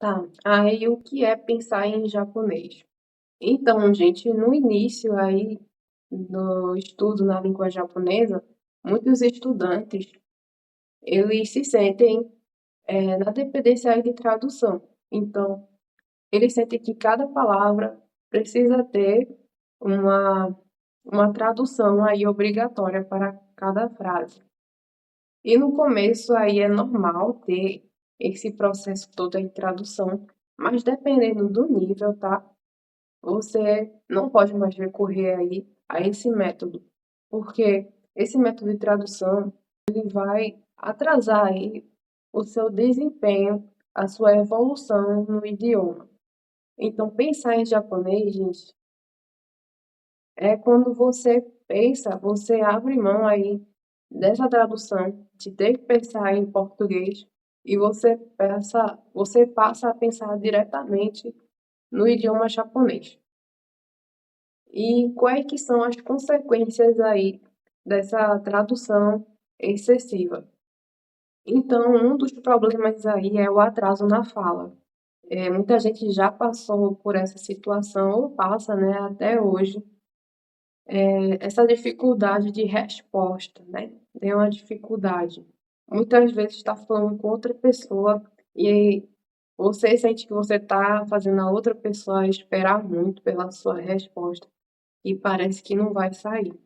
Tá. Aí, o que é pensar em japonês? Então, gente, no início aí do estudo na língua japonesa, muitos estudantes, eles se sentem na dependência aí de tradução. Então, eles sentem que cada palavra precisa ter uma, uma tradução aí obrigatória para cada frase. E no começo aí é normal ter esse processo todo aí de tradução, mas dependendo do nível, tá? Você não pode mais recorrer aí a esse método, porque esse método de tradução ele vai atrasar aí o seu desempenho, a sua evolução no idioma. Então, pensar em japonês, gente, é quando você pensa, você abre mão aí dessa tradução, de ter que pensar em português, e você passa a pensar diretamente no idioma japonês. E quais que são as consequências aí dessa tradução excessiva? Então, um dos problemas aí é o atraso na fala. Muita gente já passou por essa situação ou passa, né, até hoje, essa dificuldade de resposta, né? Tem uma dificuldade. Muitas vezes está falando com outra pessoa e aí você sente que você está fazendo a outra pessoa esperar muito pela sua resposta e parece que não vai sair.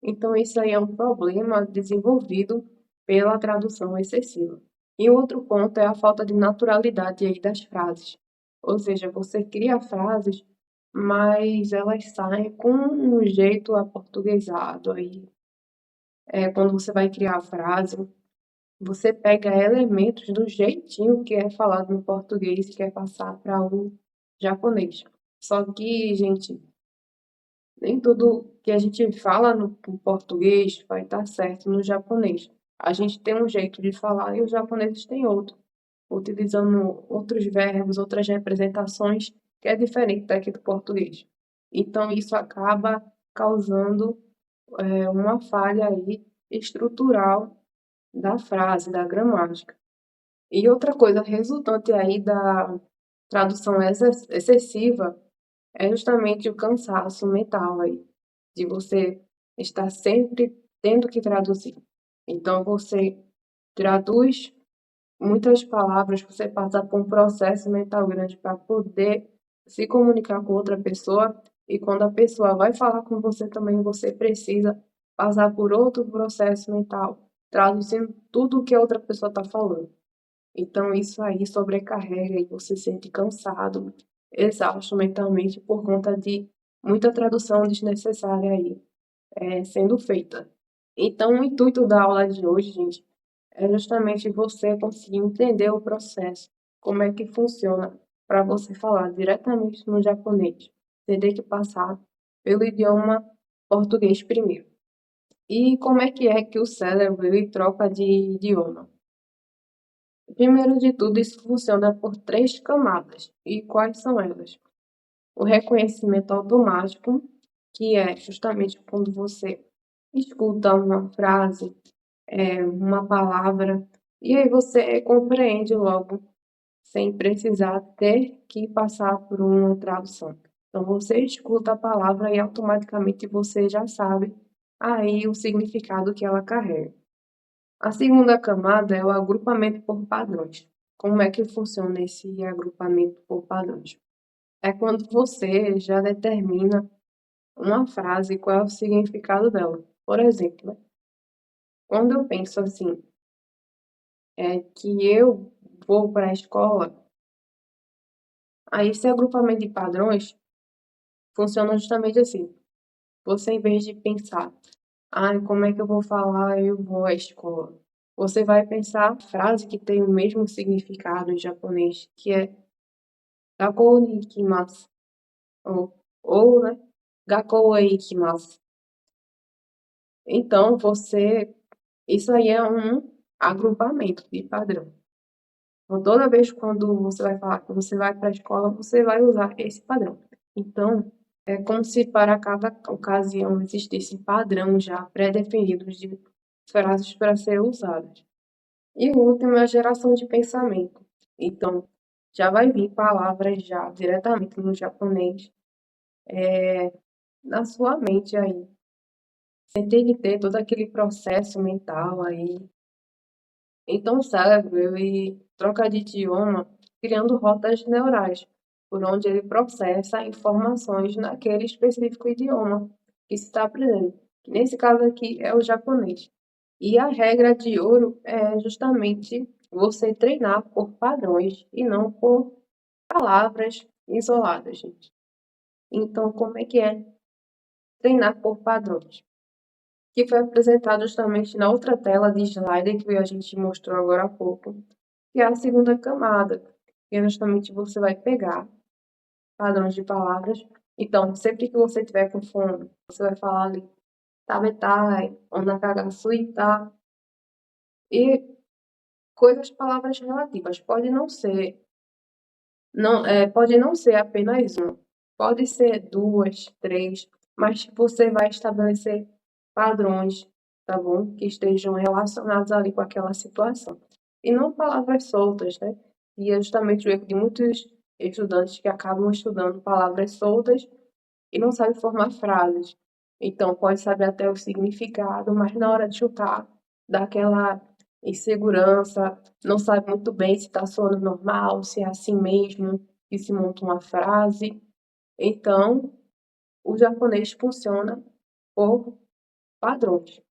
Então, isso aí é um problema desenvolvido pela tradução excessiva. E outro ponto é a falta de naturalidade aí das frases. Ou seja, você cria frases, mas elas saem com um jeito aportuguesado aí. Quando você vai criar a frase, você pega elementos do jeitinho que é falado no português e quer passar para o japonês. Só que, gente, nem tudo que a gente fala no português vai estar certo no japonês. A gente tem um jeito de falar e os japoneses têm outro, utilizando outros verbos, outras representações, que é diferente daqui do português. Então, isso acaba causando uma falha aí estrutural da frase, da gramática. E outra coisa resultante aí da tradução excessiva é justamente o cansaço mental aí, de você estar sempre tendo que traduzir. Então, você traduz muitas palavras, você passa por um processo mental grande para poder se comunicar com outra pessoa, e quando a pessoa vai falar com você também, você precisa passar por outro processo mental, traduzindo tudo o que a outra pessoa está falando. Então, isso aí sobrecarrega e você se sente cansado, exausto mentalmente por conta de muita tradução desnecessária aí sendo feita. Então, o intuito da aula de hoje, gente, é justamente você conseguir entender o processo, como é que funciona, para você falar diretamente no japonês, você ter que passar pelo idioma português primeiro. E como é que o cérebro ele troca de idioma? Primeiro de tudo, isso funciona por três camadas. E quais são elas? O reconhecimento automático, que é justamente quando você escuta uma frase, uma palavra, e aí você compreende logo, sem precisar ter que passar por uma tradução. Então, você escuta a palavra e automaticamente você já sabe aí o significado que ela carrega. A segunda camada é o agrupamento por padrões. Como é que funciona esse agrupamento por padrões? É quando você já determina uma frase, qual é o significado dela. Por exemplo, né? Quando eu penso assim, que eu vou para a escola, aí esse agrupamento de padrões funciona justamente assim. Você, em vez de pensar, como é que eu vou falar eu vou à escola? Você vai pensar a frase que tem o mesmo significado em japonês, que é Gakou ni ikimasu. Né? Gakou e ikimasu. Então, isso aí é um agrupamento de padrão. Então, toda vez quando você vai falar que você vai para a escola, você vai usar esse padrão. Então, é como se para cada ocasião existisse padrão já pré-definidos de frases para ser usadas. E o último é a geração de pensamento. Então, já vai vir palavras já diretamente no japonês na sua mente aí. Você tem que ter todo aquele processo mental aí. Então, o cérebro, ele troca de idioma criando rotas neurais, por onde ele processa informações naquele específico idioma que se está aprendendo. Que nesse caso aqui é o japonês. E a regra de ouro é justamente você treinar por padrões e não por palavras isoladas, gente. Então, como é que é treinar por padrões? Que foi apresentado justamente na outra tela de slide que a gente mostrou agora há pouco, que é a segunda camada, que é justamente você vai pegar padrões de palavras. Então, sempre que você tiver com fome, você vai falar ali, tabetai, onakagasuita, e coisas, palavras relativas. Pode não ser apenas uma, pode ser duas, três, mas você vai estabelecer padrões, tá bom? Que estejam relacionados ali com aquela situação. E não palavras soltas, né? E é justamente o erro de muitos estudantes que acabam estudando palavras soltas e não sabem formar frases. Então, pode saber até o significado, mas na hora de chutar, dá aquela insegurança, não sabe muito bem se está soando normal, se é assim mesmo, que se monta uma frase. Então, o japonês funciona por padrões.